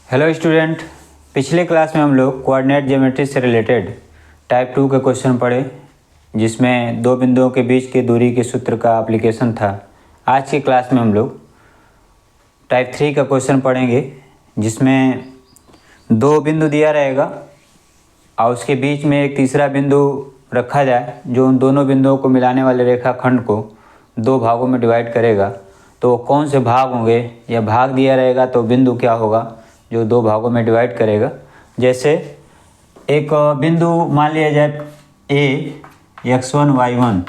Hello student, पिछले class में हम लोग कोऑर्डिनेट ज्योमेट्री से रिलेटेड टाइप 2 के क्वेश्चन पढ़े, जिसमें दो बिंदुओं के बीच की दूरी के सूत्र का एप्लीकेशन था। आज की क्लास में हम लोग टाइप 3 का क्वेश्चन पढ़ेंगे, जिसमें दो बिंदु दिया रहेगा और उसके बीच में एक तीसरा बिंदु रखा जाए जो उन दोनों बिंदुओं को मिलाने वाले रेखाखंड को दो भागों में डिवाइड करेगा। तो कौन से भाग होंगे या भाग दिया रहेगा तो बिंदु क्या होगा जो दो भागों में डिवाइड करेगा। जैसे एक बिंदु मान लिया जाए ए x1 y1,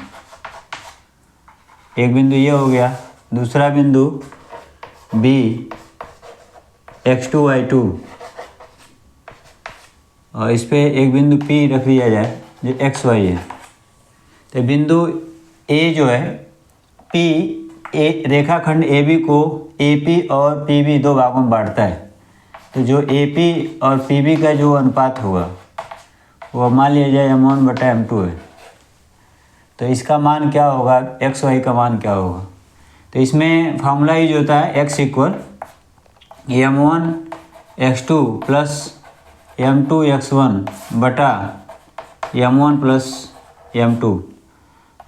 एक बिंदु ये हो गया। दूसरा बिंदु बी x2 y2 और इस पे एक बिंदु P रख दिया जाए जो x y है। तो बिंदु A जो है P ए रेखाखंड AB को AP और PB दो भागों में बांटता है। तो जो AP और PB का जो अनुपात होगा वो मान लिया जाए m1/m2 है। तो इसका मान क्या होगा, x y का मान क्या होगा। तो इसमें फार्मूला यूज होता है x equal m1 x2 plus m2 x1 बटा m1 प्लस m2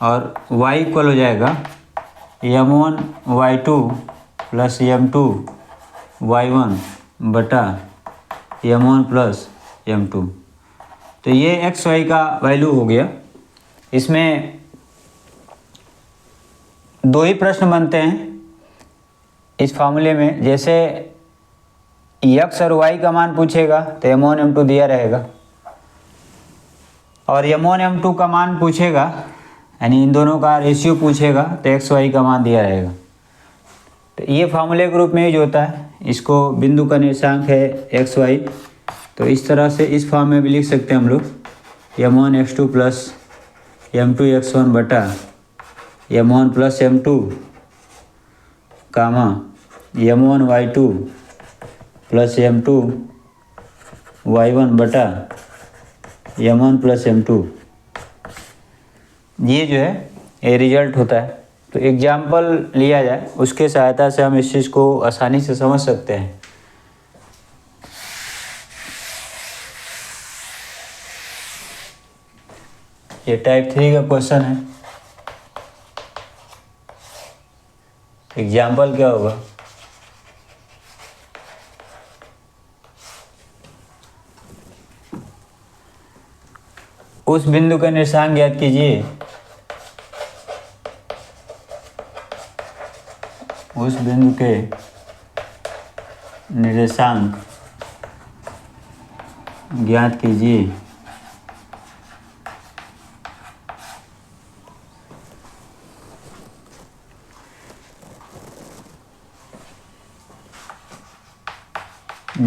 और y इक्वल हो जाएगा m1 y2 plus m2 y1 बटा m1 प्लस m2। तो ये x y का वैल्यू हो गया। इसमें दो ही प्रश्न बनते हैं इस फार्मूले में। जैसे x और y का मान पूछेगा तो m1 m2 दिया रहेगा, और m1 m2 का मान पूछेगा यानी इन दोनों का रेशियो पूछेगा तो x y का मान दिया रहेगा। तो ये फार्मूले के रूप में यूज होता है। इसको बिंदु का निर्देशांक है x y। तो इस तरह से इस फॉर्म में भी लिख सकते हैं हम लोग m1 x2 plus m2 x1 बटा m1 प्लस m2 कामा m1 y2 plus m2 y1 बटा m1 प्लस m2। ये जो है ये रिजल्ट होता है। तो एग्जाम्पल लिया जाए, उसके सहायता से हम इस चीज़ को आसानी से समझ सकते हैं। ये टाइप 3 का क्वेश्चन है। एग्जाम्पल क्या होगा, उस बिंदु का निर्देशांक ज्ञात कीजिए। उस बिंदु के निर्देशांक ज्ञात कीजिए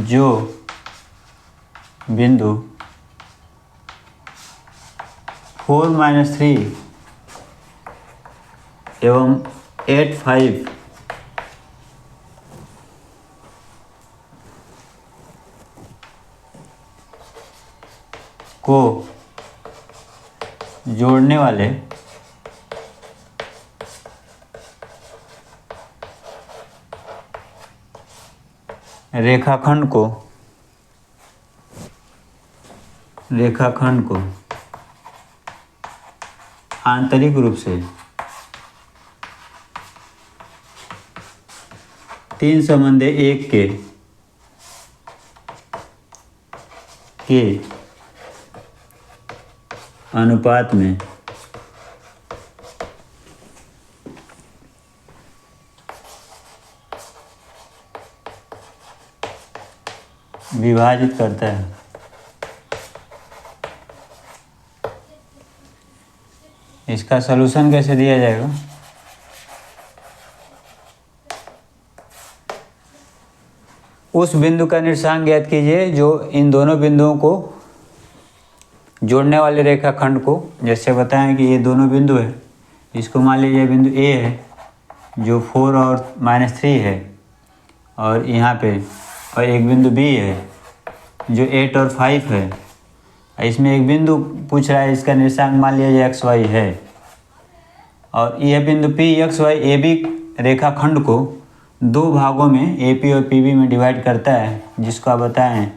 जो बिंदु 4-3 एवं 8-5 को जोड़ने वाले रेखाखंड को आंतरिक रूप से 3:1 के अनुपात में विभाजित करता है। इसका सलूशन कैसे दिया जाएगा, उस बिंदु का निर्देशांक ज्ञात कीजिए जो इन दोनों बिंदुओं को जोड़ने वाले रेखाखंड को। जैसे बताएं कि ये दोनों बिंदु है, इसको मान लीजिए बिंदु A है जो 4 और -3 है, और यहाँ पे और एक बिंदु B है जो 8 और 5 है। इसमें एक बिंदु पूछ रहा है, इसका निर्देशांक मान लिया जाए x y है, और यह बिंदु P x y AB रेखाखंड को दो भागों में AP और PB में डिवाइड करता है, जिसको आप बताएं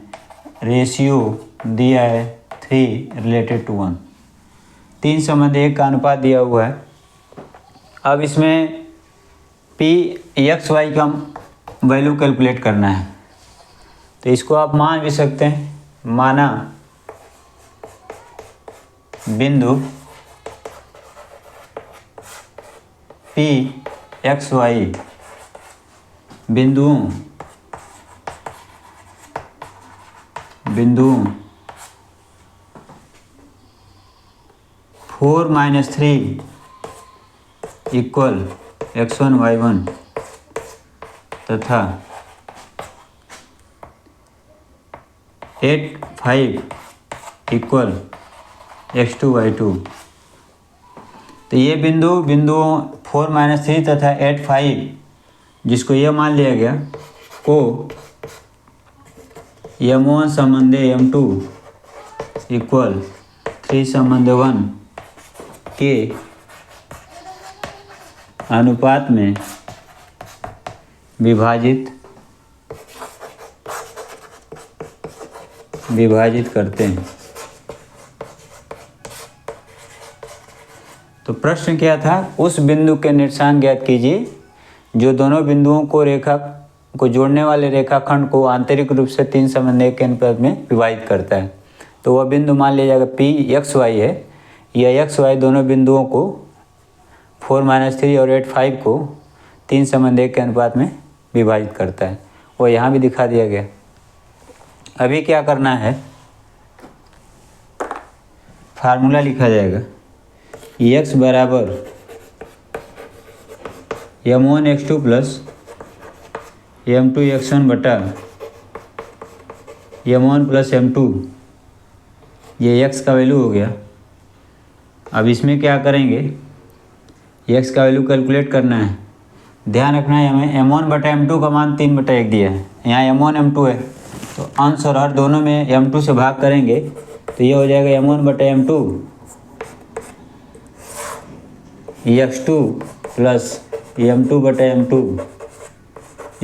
रेशियो दिया है 3:1। 3 संबंध 1 का अनुपात दिया हुआ है। अब इसमें PXY का वैल्यू कैलकुलेट करना है, तो इसको आप मान भी सकते हैं। माना बिंदु PXY बिंदुओं 4-3 इक्वल x1 y1 तथा 8-5 इक्वल x2 y2। तो ये बिंदुओं 4-3 तथा 8-5 जिसको ये मान लिया गया को M1 संबंधे M2 इक्वल 3 संबंधे 1 के अनुपात में विभाजित करते हैं। तो प्रश्न क्या था, उस बिंदु के निर्देशांक ज्ञात कीजिए जो दोनों बिंदुओं को रेखा को जोड़ने वाले रेखाखंड को आंतरिक रूप से 3 संबंध 1 के अनुपात में विभाजित करता है। तो वह बिंदु मान लिया जाएगा PXY है। यह XY दोनों बिंदुओं को 4-3 और 8-5 को 3 संबंध 1 के अनुपात में विभाजित करता है। वो यहाँ भी दिखा दिया गया। अभी क्या करना है, फार्मूला लिखा जाएगा x बराबर M1 x2 plus M2 x1 बटा M1 प्लस M2। ये x का वैल्यू हो गया। अब इसमें क्या करेंगे, x का वैल्यू कैलकुलेट करना है। ध्यान रखना है हमें M1 बटा M2 का मान 3/1 दिया है। यहाँ M1 M2 है, तो अंश और हर दोनों में M2 से भाग करेंगे तो ये हो जाएगा M1 बटा M2 x2 प्लस M2 बटा M2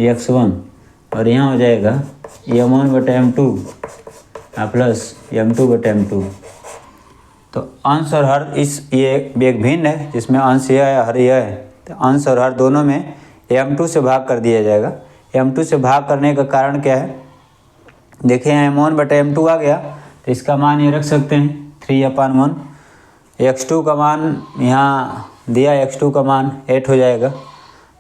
x1, और यहाँ हो जाएगा M1 बटा M2 प्लस M2 बटा M2। तो अंश और हर ये एक भिन्न है जिसमें अंश यह है हर यह है, तो अंश और हर दोनों में M2 से भाग कर दिया जाएगा। M2 से भाग करने का कारण क्या है, देखिए यहाँ M1 बटा M2 आ गया, तो इसका मान ये रख सकते हैं 3/1। x2 का मान यहाँ दिया, x2 का मान 8 हो जाएगा।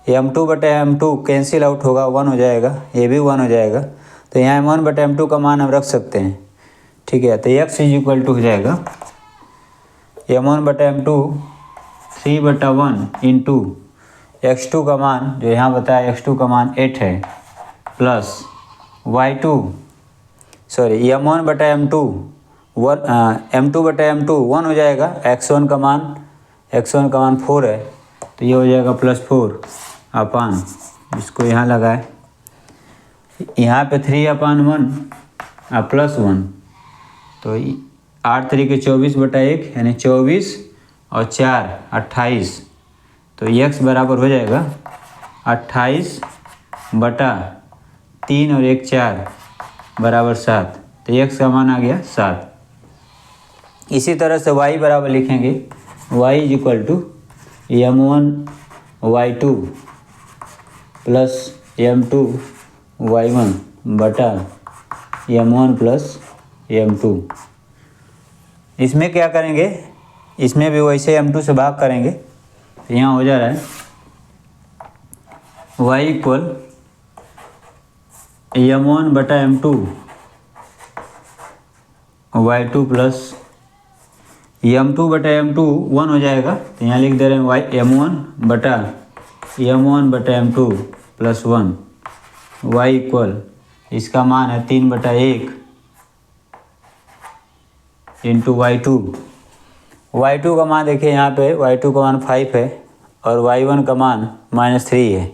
M2 बटा M2 कैंसिल आउट होगा, 1 हो जाएगा, ये भी 1 हो जाएगा। तो यहाँ M1 बटा M2 का मान हम रख सकते हैं, ठीक है। तो x = हो जाएगा M1 बटा M2 3/1 इंटू x2 का मान जो यहाँ बताया x2 का मान 8 है, प्लस M1 बटा M2 M2 बटा M2 1 हो जाएगा। x1 का मान 4 है, तो ये हो जाएगा +4 इसको यहाँ लगाए, यहाँ पे 3/1 प्लस 1, तो 8×3 = 24/1 यानी 24 और 4 28। तो x बराबर हो जाएगा 28/3 और 1 4 बराबर 7। तो x का मान आ गया 7। इसी तरह से y बराबर लिखेंगे y = M1 y2 plus M2 y1 बटा M1 प्लस M2। इसमें क्या करेंगे, इसमें भी वैसे M2 से भाग करेंगे, तो यहाँ हो जा रहा है y = M1 बटा M2 y2 प्लस M2 बटा M2 1 हो जाएगा, तो यहाँ लिख दे रहे हैं M1 बटा M2 प्लस 1 y = इसका मान है 3/1 इंटू y2 का मान देखिए यहाँ पे y2 का मान 5 है और y1 का मान -3 है,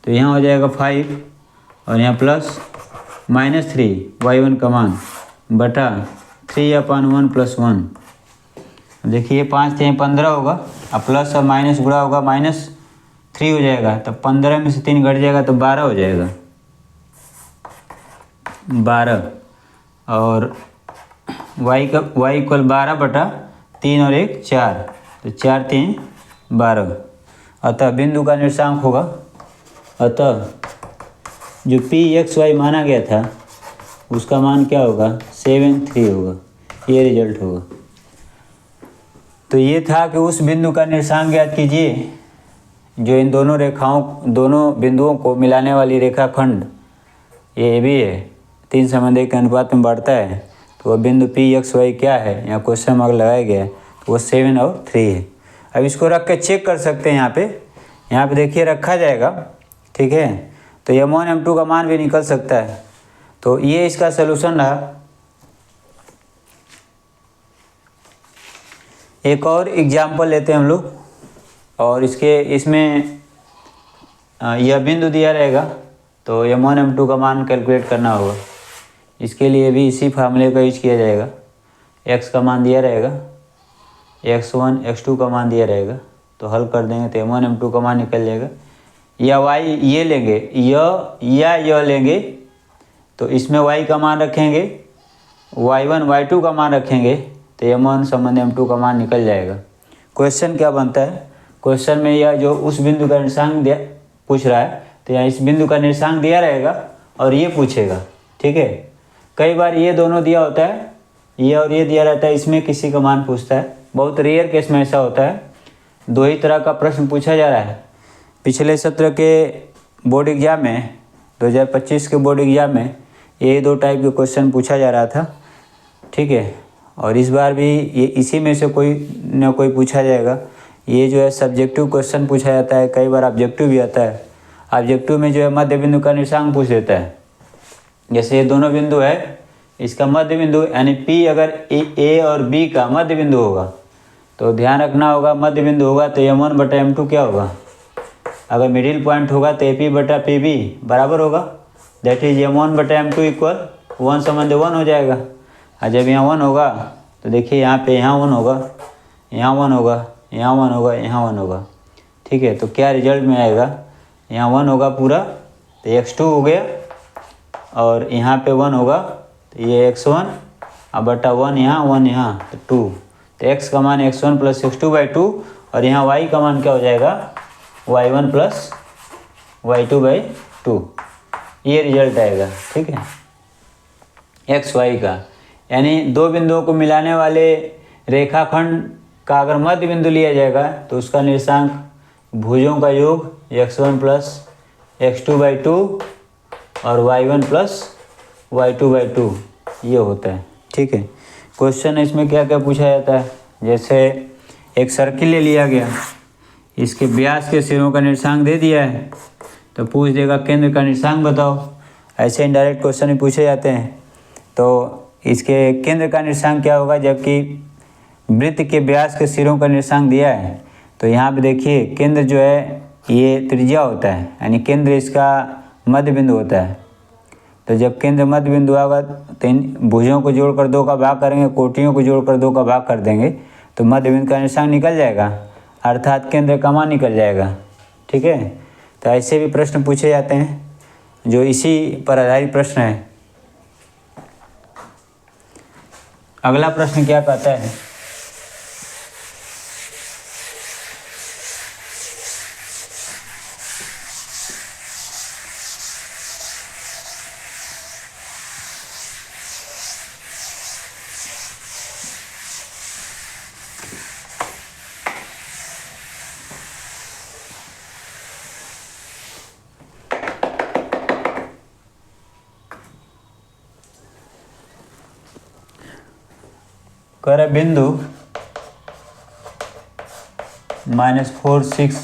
तो यहाँ हो जाएगा 5 और यहाँ प्लस -3 y1 का मान बटा 3/1 प्लस 1। देखिए 5 से 15 होगा, अब प्लस और माइनस गुणा होगा 3 हो जाएगा, तो 15 में से 3 घट जाएगा तो 12 हो जाएगा, 12। और y इक्वल 12/3 और 1 4, तो 4 3 12। अतः बिंदु का निर्देशांक होगा, अतः जो p(x, y) माना गया था उसका मान क्या होगा, 7 3 होगा। ये रिजल्ट होगा। तो ये था कि उस बिंदु का निर्देशांक ज्ञात कीजिए जो इन दोनों बिंदुओं को मिलाने वाली रेखाखंड ये भी है 3 समद्विक के अनुपात में बढ़ता है। तो वह बिंदु p(x, y) क्या है, यहाँ क्वेश्चन मार्क लगाया गया है, तो वो 7 और 3 है। अब इसको रख के चेक कर सकते हैं। यहाँ पे देखिए रखा जाएगा, ठीक है। तो m1 m2 का मान भी निकल सकता है। तो ये इसका सलूशन रहा। एक और एग्जाम्पल लेते हैं हम लोग, और इसमें यह बिंदु दिया रहेगा, तो m1 m2 का मान कैलकुलेट करना होगा। इसके लिए भी इसी फार्मूले का यूज किया जाएगा। x का मान दिया रहेगा, x1 x2 का मान दिया रहेगा, तो हल कर देंगे तो m1 m2 का मान निकल जाएगा। या y ये लेंगे, यह लेंगे, तो इसमें y का मान रखेंगे, y1 y2 का मान रखेंगे, तो m1 संबंध m2 का मान निकल जाएगा। क्वेश्चन क्या बनता है, क्वेश्चन में यह जो उस बिंदु का निर्देशांक पूछ रहा है, तो यहाँ इस बिंदु का निर्देशांक दिया रहेगा और ये पूछेगा, ठीक है। कई बार ये दोनों दिया होता है, ये और ये दिया रहता है, इसमें किसी का मान पूछता है। बहुत रेयर केस में ऐसा होता है। 2 ही तरह का प्रश्न पूछा जा रहा है। पिछले सत्र के बोर्ड एग्जाम में, 2025 के बोर्ड एग्जाम में ये 2 टाइप के क्वेश्चन पूछा जा रहा था, ठीक है। और इस बार भी ये इसी में से कोई न कोई पूछा जाएगा। ये जो है सब्जेक्टिव क्वेश्चन पूछा जाता है, कई बार ऑब्जेक्टिव भी आता है। ऑब्जेक्टिव में जो है मध्य बिंदु का निर्देशांक पूछ देता है। जैसे ये दोनों बिंदु है, इसका मध्य बिंदु यानी P अगर A और B का मध्य बिंदु होगा, तो ध्यान रखना होगा मध्य बिंदु होगा तो m1/m2 क्या होगा। अगर मिडिल पॉइंट होगा तो AP/PB बराबर होगा, दैट इज m1/m2 इक्वल 1 संबंध 1 हो जाएगा। और जब यहाँ 1 होगा तो देखिए यहाँ पे यहाँ 1 होगा, यहाँ 1 होगा, यहाँ 1 होगा, यहाँ 1 होगा, ठीक है। तो क्या रिजल्ट में आएगा, यहाँ 1 होगा पूरा तो x2 हो गया, और यहाँ पे 1 होगा तो ये x1 और बटा 1 यहाँ 1 यहाँ तो 2। तो x का मान x1 + x2/2, और यहाँ y का मान क्या हो जाएगा, y1 + y2/2। ये रिजल्ट आएगा, ठीक है, x y का। यानी 2 बिंदुओं को मिलाने वाले रेखाखंड का अगर मध्य बिंदु लिया जाएगा तो उसका निर्देशांक भुजों का योग x1 + x2/2 और y1 + y2/2 ये होता है, ठीक है। क्वेश्चन इसमें क्या क्या पूछा जाता है, जैसे एक सर्किल ले लिया गया, इसके व्यास के सिरों का निर्देशांक दे दिया है, तो पूछ देगा केंद्र का निर्देशांक बताओ। ऐसे इनडायरेक्ट क्वेश्चन भी पूछे जाते हैं। तो इसके केंद्र का निर्देशांक क्या होगा, जबकि वृत्त के व्यास के सिरों का निर्देशांक दिया है। तो यहाँ पे देखिए केंद्र जो है ये त्रिज्या होता है, यानी केंद्र इसका मध्य बिंदु होता है। तो जब केंद्र मध्य बिंदु आएगा तो इन भुजों को जोड़कर 2 का भाग करेंगे, कोटियों को जोड़कर 2 का भाग कर देंगे, तो मध्य बिंदु का निर्देशांक निकल जाएगा, अर्थात केंद्र का मान निकल जाएगा, ठीक है। तो ऐसे भी प्रश्न पूछे जाते हैं जो इसी पर आधारित प्रश्न है। अगला प्रश्न क्या कहता है, कर बिंदु -4 6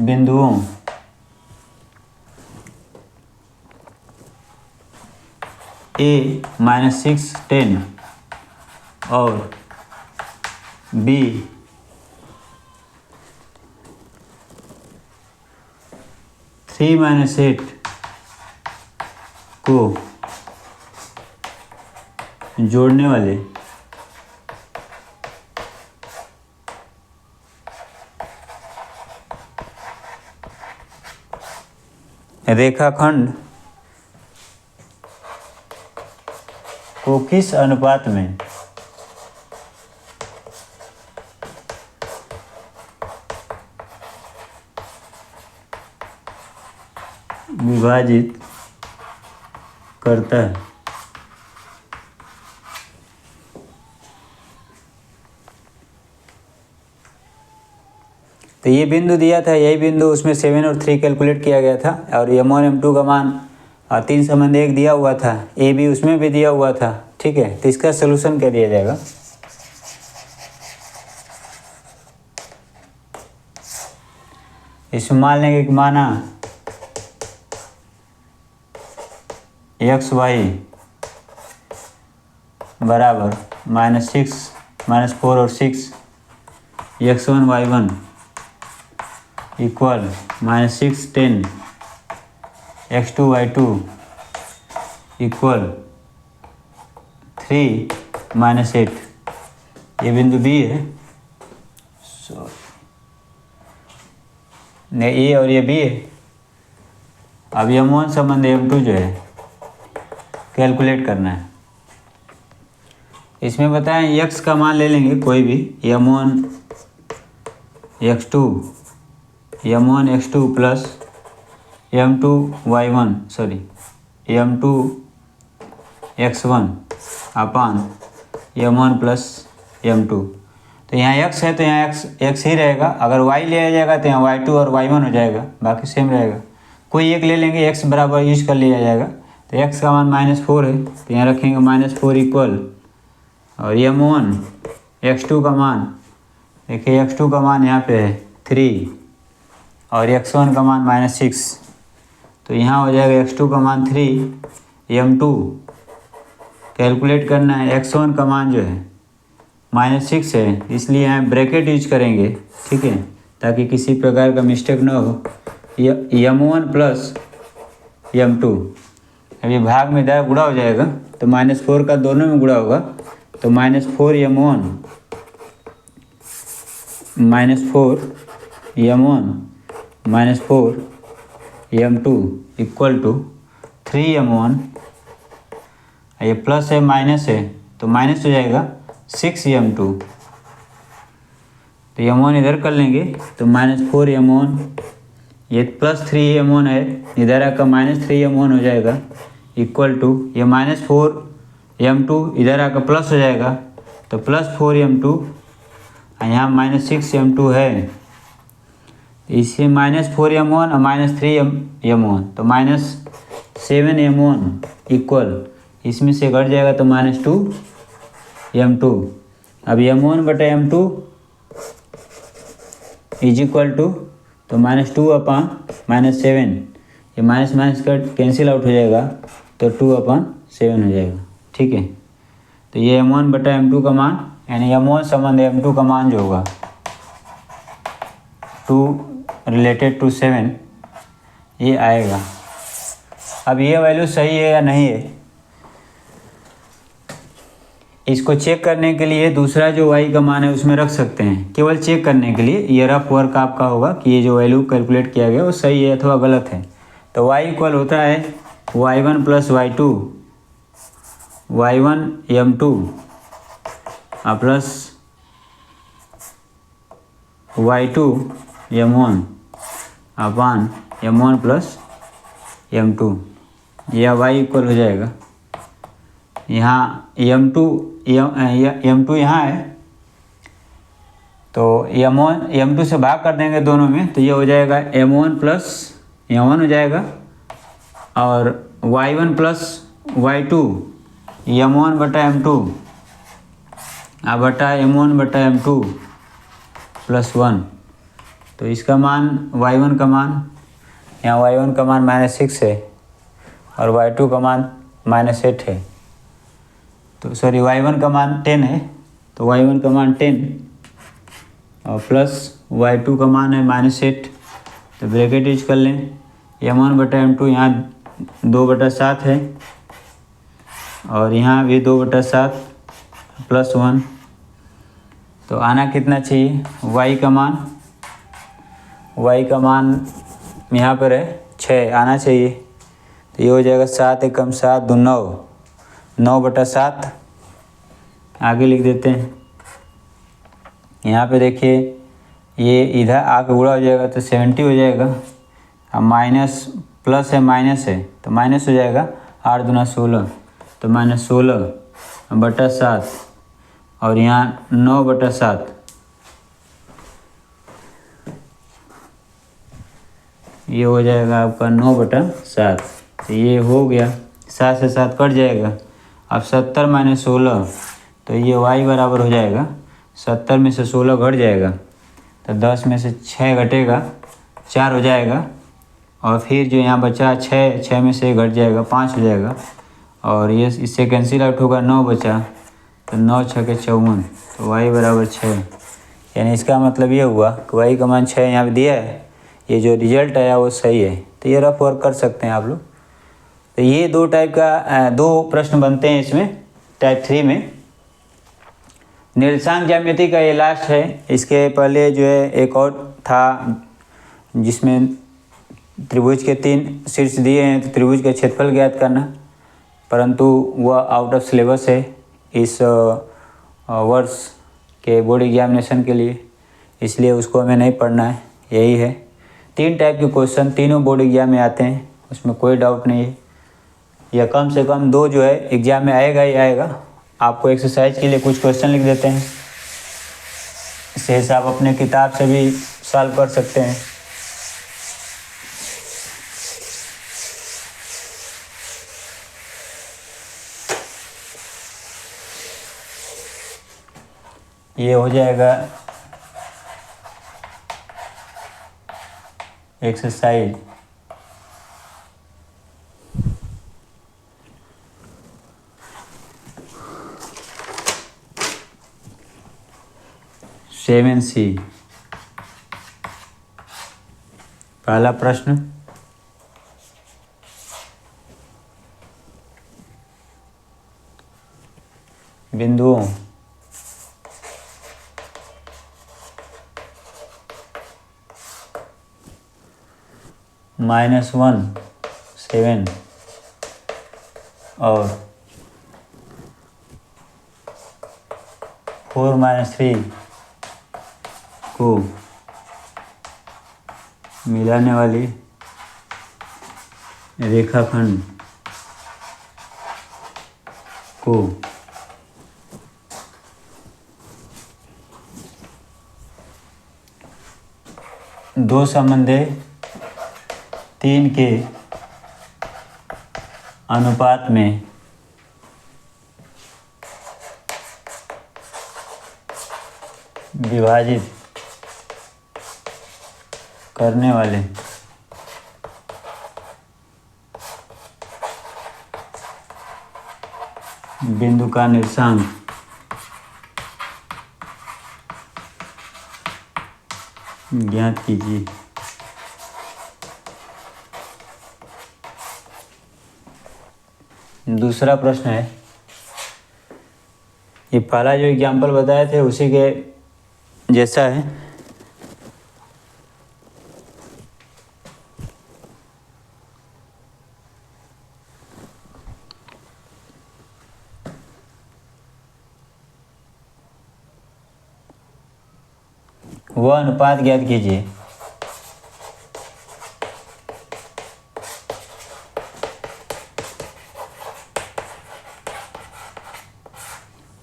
बिंदुओं A -6 10 और B 3 - 8 को जोड़ने वाले रेखाखंड को किस अनुपात में विभाजित करता है। तो ये बिंदु दिया था, यही बिंदु उसमें 7 और 3 कैलकुलेट किया गया था, और m1 m2 का मान 3 संबंध 1 दिया हुआ था, ए बी उसमें भी दिया हुआ था। ठीक है, तो इसका सलूशन क्या दिया जाएगा? इसमें मान लेंगे कि माना एक्स वाई बराबर -6 -4 और 6 x1 y1 equal -6 10 x2 y2 equal 3 -8। ये बिंदु बी है, नहीं ए और ये बी है। अब m1 संबंध m2 जो है कैलकुलेट करना है। इसमें बताएं x का मान ले लेंगे कोई भी, m1 x2 plus m2 y1 sorry m2 x1 अपान m1 प्लस m2। तो यहाँ x है तो यहाँ x ही रहेगा। अगर y लिया जाएगा तो यहाँ y2 और y1 हो जाएगा, बाकी सेम रहेगा। कोई एक ले लेंगे, x बराबर यूज कर लिया जाएगा। तो x का मान -4 है, तो यहाँ रखेंगे -4 इक्वल, और m1 x2 का मान देखिए, x2 का मान यहाँ पे है 3 और x1 का मान -6। तो यहाँ हो जाएगा x2 का मान 3, m2 कैलकुलेट करना है। x1 का मान जो है -6 है, इसलिए यहाँ ब्रैकेट यूज करेंगे। ठीक है, ताकि किसी प्रकार का मिस्टेक ना हो। m1 प्लस m2, अभी भाग में इधर गुणा हो जाएगा, तो -4 का दोनों में गुणा होगा, तो -4 m1 -4 m2 equal to 3 m1, ये प्लस है माइनस है तो माइनस हो जाएगा 6 m2। तो m1 इधर कर लेंगे, तो -4 m1, ये प्लस 3 m1 है, इधर आकर -3 m1 हो जाएगा इक्वल टू, ये -4 m2 इधर आकर प्लस हो जाएगा, तो +4 m2, यहाँ -6 m2 है, इसे -4 m1 और -3 m1, तो -7 m1 इक्वल, इसमें से घट जाएगा तो -2 m2। अब m1 बटा m2 इज इक्वल टू, तो -2 अपान -7, ये minus minus cut cancel out हो जाएगा, तो 2/7 हो जाएगा। ठीक है, तो ये m1 बटा m2 का मान, यानी m1 संबंध m2 का मान जो होगा 2 रिलेटेड टू 7, ये आएगा। अब ये वैल्यू सही है या नहीं है, इसको चेक करने के लिए दूसरा जो y का मान है उसमें रख सकते हैं, केवल चेक करने के लिए। ये रफ वर्क आपका होगा कि ये जो वैल्यू कैलकुलेट किया गया वो सही है अथवा गलत है। तो y इक्वल होता है y1 plus y2 y1 m2 plus y2 m1 अपान m1 प्लस m2, यह y इक्वल हो जाएगा। यहाँ m2 यहाँ है, तो m2 से भाग कर देंगे दोनों में, तो ये हो जाएगा m1 प्लस m1 हो जाएगा, और y1 प्लस y2 m1 बटा m2 बटा m1 बटा m2 प्लस 1। तो इसका मान y1 का मान, यहाँ y1 का मान -6 है और y2 का मान -8 है, तो सॉरी y1 का मान 10 है, तो y1 का मान 10 और प्लस y2 का मान है -8, तो ब्रैकेट यूज कर लें। m1 बटा m2 यहाँ 2/7 है, और यहाँ भी 2/7 प्लस 1, तो आना कितना चाहिए, y का मान यहाँ पर है 6 आना चाहिए। तो ये हो जाएगा 7 एकम 7 2 9, 9/7 आगे लिख देते हैं। यहाँ पे देखिए ये इधर आके गुणा हो जाएगा तो 70 हो जाएगा। अब माइनस प्लस है माइनस है तो माइनस हो जाएगा। 8 दूना 16 तो -16/7 और यहाँ 9/7। ये हो जाएगा आपका 9/7। तो ये हो गया, 7 से 7 कट जाएगा। अब 70 - 16 तो ये y बराबर हो जाएगा 70 में से 16 घट जाएगा तो 10 में से 6 घटेगा 4 हो जाएगा। और फिर जो यहाँ बचा 6 में से घट जाएगा 5 हो जाएगा। और ये इससे कैंसिल आउट होगा 9 बचा तो 9 × 6 = 54 तो y बराबर 6। यानी इसका मतलब ये हुआ कि y का मान 6 यहाँ पे दिया है। ये जो रिजल्ट आया वो सही है। तो ये रफ वर्क कर सकते हैं आप लोग। तो ये 2 टाइप का 2 प्रश्न बनते हैं इसमें टाइप 3 में। निर्देशांक ज्यामिति का ये लास्ट है। इसके पहले जो है एक और था जिसमें त्रिभुज के 3 शीर्ष दिए हैं तो त्रिभुज का क्षेत्रफल ज्ञात करना, परंतु वह आउट ऑफ सिलेबस है इस वर्ष के बोर्ड एग्जामिनेशन के लिए, इसलिए उसको हमें नहीं पढ़ना है। यही है 3 टाइप के क्वेश्चन, तीनों बोर्ड एग्जाम में आते हैं, उसमें कोई डाउट नहीं है। या कम से कम 2 जो है एग्जाम में आएगा ही आएगा। आपको एक्सरसाइज के लिए कुछ क्वेश्चन लिख देते हैं, इससे आप अपने किताब से भी सॉल्व कर सकते हैं। ये हो जाएगा एक्सरसाइज सेवन सी। पहला प्रश्न, बिंदुओं -1 7 और 4 - 3 को मिलाने वाली रेखाखंड को दो संबंधे 3 के अनुपात में विभाजित करने वाले बिंदु का निर्देशांक ज्ञात कीजिए। दूसरा प्रश्न है, ये पहला जो एग्जाम्पल बताए थे उसी के जैसा है। वह अनुपात ज्ञात कीजिए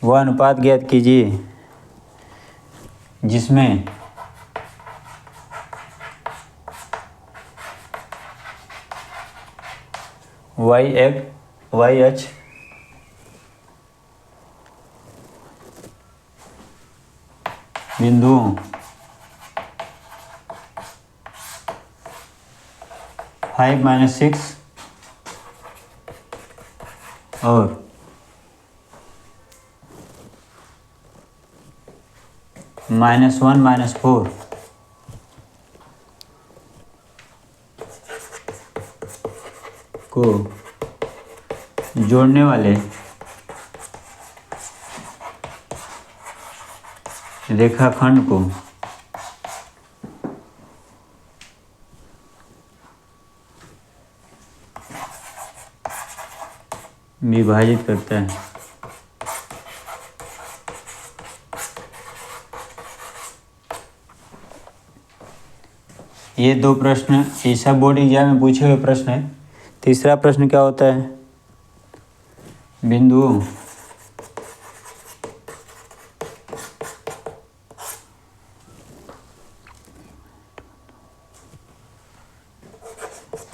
वह अनुपात ज्ञात कीजिए जिसमें y अक्ष बिंदुओं 5 - 6 और -1 - 4 को जोड़ने वाले रेखाखंड को विभाजित करता है। ये दो प्रश्न ऐसा बोर्ड एग्जाम में पूछे हुए प्रश्न है। तीसरा प्रश्न क्या होता है, बिंदुओं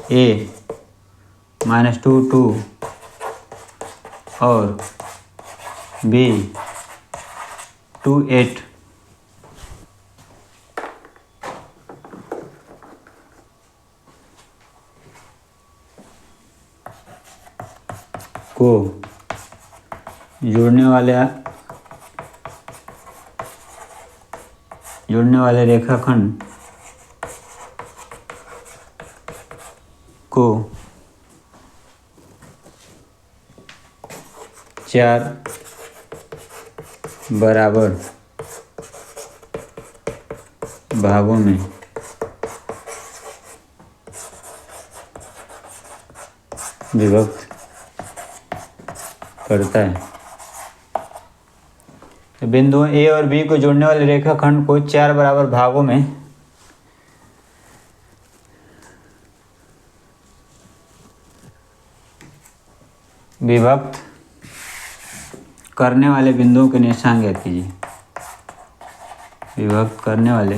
A -2 और B 2 8 को जोड़ने वाले रेखाखंड को 4 बराबर भागों में विभक्त करता है। तो बिंदु ए और बी को जोड़ने वाले रेखाखंड को 4 बराबर भागों में विभक्त करने वाले बिंदुओं के निर्देशांक ज्ञात कीजिए। विभक्त करने वाले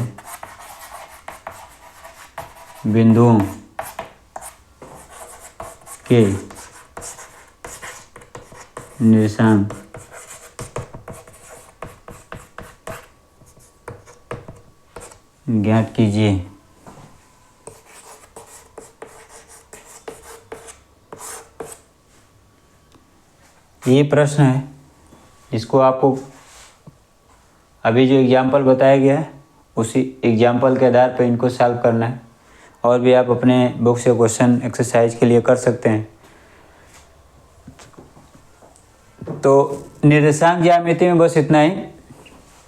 बिंदुओं के निर्देशांक ज्ञात कीजिए। ये प्रश्न है जिसको आपको अभी जो एग्जाम्पल बताया गया है उसी एग्जाम्पल के आधार पर इनको सॉल्व करना है, और भी आप अपने बुक से क्वेश्चन एक्सरसाइज के लिए कर सकते हैं। तो निर्देशांक ज्यामिति में बस इतना ही।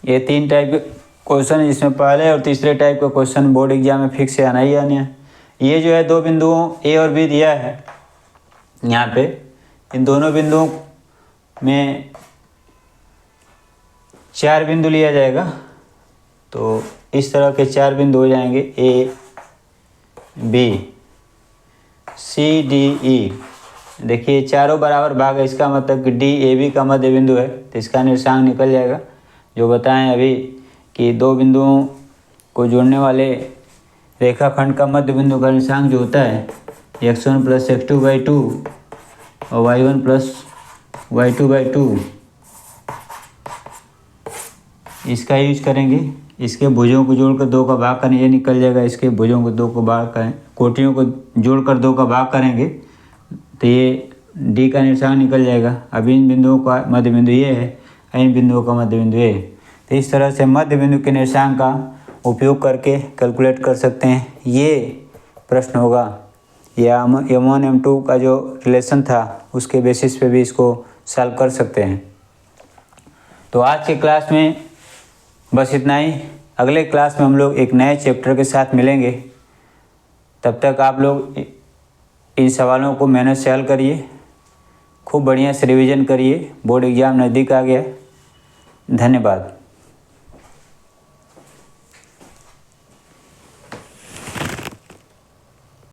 ये 3 टाइप के क्वेश्चन है जिसमें पहले और तीसरे टाइप का क्वेश्चन बोर्ड एग्जाम में फिक्स से आना ही आना है। ये जो है 2 बिंदुओं ए और बी दिया है यहाँ पे, इन दोनों बिंदुओं में 4 बिंदु लिया जाएगा। तो इस तरह के 4 बिंदु हो जाएंगे A B C D E. देखिए चारों बराबर भाग है, इसका मतलब कि डी ए बी का मध्य बिंदु है, तो इसका निर्देशांक निकल जाएगा। जो बताएं अभी कि 2 बिंदुओं को जोड़ने वाले रेखाखंड का मध्य बिंदु का निर्देशांक जो होता है x1 + x2/2 और y1 + y2/2, इसका यूज करेंगे। इसके भुजों को जोड़कर 2 का भाग करें, ये निकल जाएगा। इसके भुजों को 2 को भाग करें, कोटियों को जोड़कर 2 का भाग करेंगे तो ये डी का निर्देशांक निकल जाएगा। अभी इन बिंदुओं का मध्य बिंदु ये है, इन बिंदुओं का मध्य बिंदु ये है। तो इस तरह से मध्य बिंदु के निर्देशांक का उपयोग करके कैलकुलेट कर सकते हैं। ये प्रश्न होगा या M1 M2 का जो रिलेशन था उसके बेसिस पे भी इसको सॉल्व कर सकते हैं। तो आज के क्लास में बस इतना ही। अगले क्लास में हम लोग एक नए चैप्टर के साथ मिलेंगे। तब तक आप लोग इन सवालों को मेहनत से हल करिए, खूब बढ़िया से रिवीजन करिए। बोर्ड एग्ज़ाम नज़दीक आ गया। धन्यवाद।